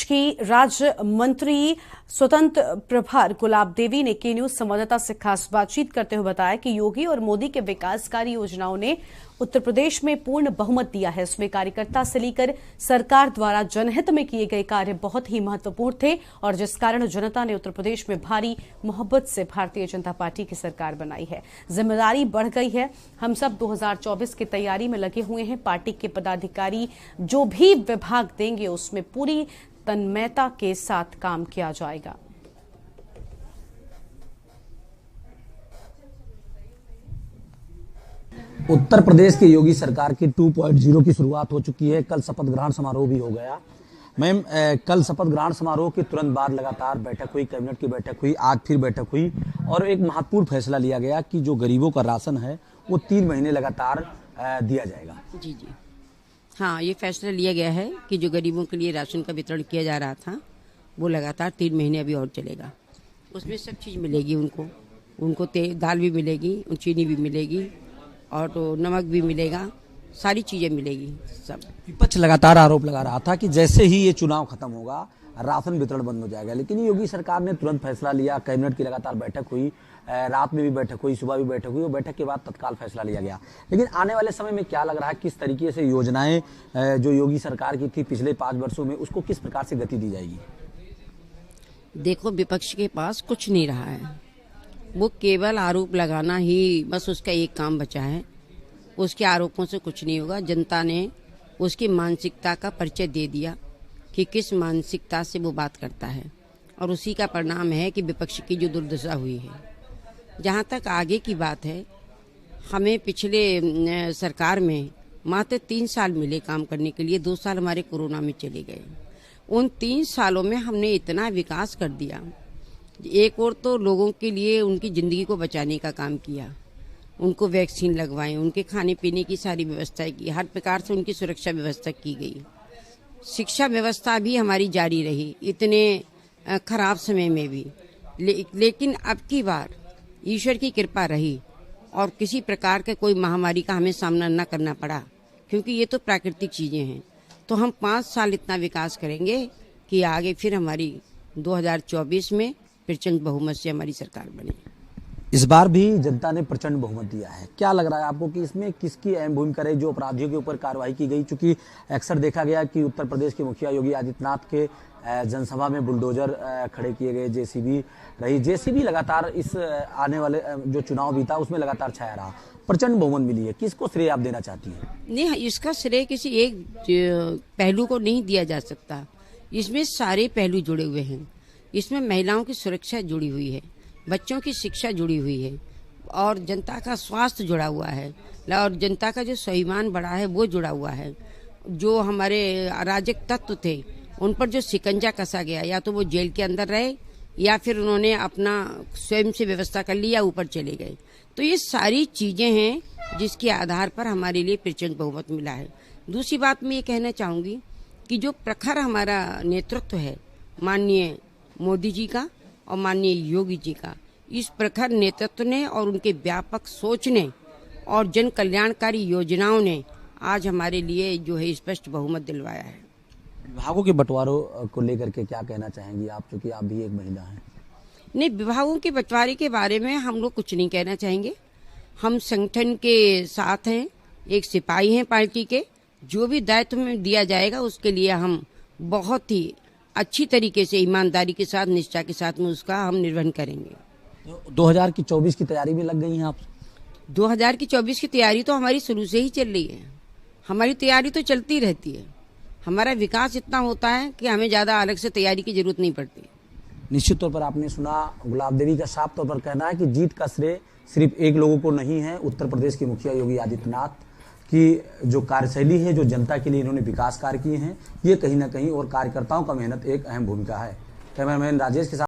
की राज्य मंत्री स्वतंत्र प्रभार गुलाब देवी ने के न्यूज संवाददाता से खास बातचीत करते हुए बताया कि योगी और मोदी के विकासकारी योजनाओं ने उत्तर प्रदेश में पूर्ण बहुमत दिया है। इसमें कार्यकर्ता से लेकर सरकार द्वारा जनहित में किए गए कार्य बहुत ही महत्वपूर्ण थे और जिस कारण जनता ने उत्तर प्रदेश में भारी मोहब्बत से भारतीय जनता पार्टी की सरकार बनाई है। जिम्मेदारी बढ़ गई है। हम सब 2024 की तैयारी में लगे हुए हैं। पार्टी के पदाधिकारी जो भी विभाग देंगे उसमें पूरी तन्मयता के साथ काम किया जाएगा। उत्तर प्रदेश की योगी सरकार की 2.0 की शुरुआत हो चुकी है। कल शपथ ग्रहण समारोह भी हो गया। मैम, कल शपथ ग्रहण समारोह के तुरंत बाद लगातार बैठक हुई, कैबिनेट की बैठक हुई, आज फिर बैठक हुई और एक महत्वपूर्ण फैसला लिया गया कि जो गरीबों का राशन है वो 3 महीने लगातार दिया जाएगा। जी, हाँ, ये फैसला लिया गया है कि जो गरीबों के लिए राशन का वितरण किया जा रहा था वो लगातार 3 महीने अभी और चलेगा। उसमें सब चीज़ मिलेगी उनको दाल भी मिलेगी, चीनी भी मिलेगी और तो नमक भी मिलेगा, सारी चीज़ें मिलेगी सब। विपक्ष लगातार आरोप लगा रहा था कि जैसे ही ये चुनाव खत्म होगा राशन वितरण बंद हो जाएगा, लेकिन योगी सरकार ने तुरंत फैसला लिया। कैबिनेट की लगातार बैठक हुई, रात में भी बैठक हुई, सुबह भी बैठक हुई और बैठक के बाद तत्काल फैसला लिया गया। लेकिन आने वाले समय में क्या लग रहा है, किस तरीके से योजनाएं जो योगी सरकार की थी पिछले 5 वर्षों में उसको किस प्रकार से गति दी जाएगी? देखो, विपक्ष के पास कुछ नहीं रहा है। वो केवल आरोप लगाना ही बस उसका एक काम बचा है। उसके आरोपों से कुछ नहीं होगा। जनता ने उसकी मानसिकता का परिचय दे दिया कि किस मानसिकता से वो बात करता है और उसी का परिणाम है कि विपक्ष की जो दुर्दशा हुई है। जहाँ तक आगे की बात है, हमें पिछले सरकार में मात्र 3 साल मिले काम करने के लिए। 2 साल हमारे कोरोना में चले गए। उन 3 सालों में हमने इतना विकास कर दिया। एक और तो लोगों के लिए उनकी ज़िंदगी को बचाने का काम किया, उनको वैक्सीन लगवाएं, उनके खाने पीने की सारी व्यवस्था की, हर प्रकार से उनकी सुरक्षा व्यवस्था की गई। शिक्षा व्यवस्था भी हमारी जारी रही इतने खराब समय में भी। लेकिन अब की बार ईश्वर की कृपा रही और किसी प्रकार के कोई महामारी का हमें सामना न करना पड़ा, क्योंकि ये तो प्राकृतिक चीज़ें हैं। तो हम 5 साल इतना विकास करेंगे कि आगे फिर हमारी 2024 में प्रचंड बहुमत से हमारी सरकार बने। इस बार भी जनता ने प्रचंड बहुमत दिया है। क्या लग रहा है आपको कि इसमें किसकी अहम भूमिका रही? जो अपराधियों के ऊपर कार्रवाई की गई, चूंकि अक्सर देखा गया कि उत्तर प्रदेश के मुखिया योगी आदित्यनाथ के जनसभा में बुलडोजर खड़े किए गए, जेसीबी रही। जेसीबी लगातार इस आने वाले जो चुनाव भी था उसमें लगातार छाया रहा। प्रचंड बहुमत मिली है, किसको श्रेय आप देना चाहती हैं? नहीं, इसका श्रेय किसी एक पहलू को नहीं दिया जा सकता। इसमें सारे पहलू जुड़े हुए हैं। इसमें महिलाओं की सुरक्षा जुड़ी हुई है, बच्चों की शिक्षा जुड़ी हुई है और जनता का स्वास्थ्य जुड़ा हुआ है और जनता का जो स्वाभिमान बढ़ा है वो जुड़ा हुआ है। जो हमारे अराजक तत्व थे उन पर जो शिकंजा कसा गया, या तो वो जेल के अंदर रहे या फिर उन्होंने अपना स्वयं से व्यवस्था कर ली या ऊपर चले गए। तो ये सारी चीज़ें हैं जिसके आधार पर हमारे लिए प्रचंड बहुमत मिला है। दूसरी बात मैं ये कहना चाहूँगी कि जो प्रखर हमारा नेतृत्व है माननीय मोदी जी का और माननीय योगी जी का, इस प्रखर नेतृत्व ने और उनके व्यापक सोच ने और जन कल्याणकारी योजनाओं ने आज हमारे लिए जो है स्पष्ट बहुमत दिलवाया है। विभागों के बंटवारों को लेकर के क्या कहना चाहेंगी आप, क्योंकि आप भी एक महिला हैं? नहीं, विभागों के बंटवारे के बारे में हम लोग कुछ नहीं कहना चाहेंगे। हम संगठन के साथ हैं, एक सिपाही हैं पार्टी के। जो भी दायित्व में दिया जाएगा उसके लिए हम बहुत ही अच्छी तरीके से, ईमानदारी के साथ, निष्ठा के साथ में उसका हम निर्वहन करेंगे। 2024 की तैयारी में लग गई हैं आप? 2024 की तैयारी तो हमारी शुरू से ही चल रही है। हमारी तैयारी तो चलती रहती है। हमारा विकास इतना होता है कि हमें ज़्यादा अलग से तैयारी की जरूरत नहीं पड़ती। निश्चित तौर पर आपने सुना गुलाब देवी का साफ तौर पर कहना है कि जीत का श्रेय सिर्फ एक लोगों को नहीं है। उत्तर प्रदेश के मुखिया योगी आदित्यनाथ की जो कार्यशैली है, जो जनता के लिए इन्होंने विकास कार्य किए हैं, ये कहीं ना कहीं और कार्यकर्ताओं का मेहनत एक अहम भूमिका है। कैमरामैन राजेश के साथ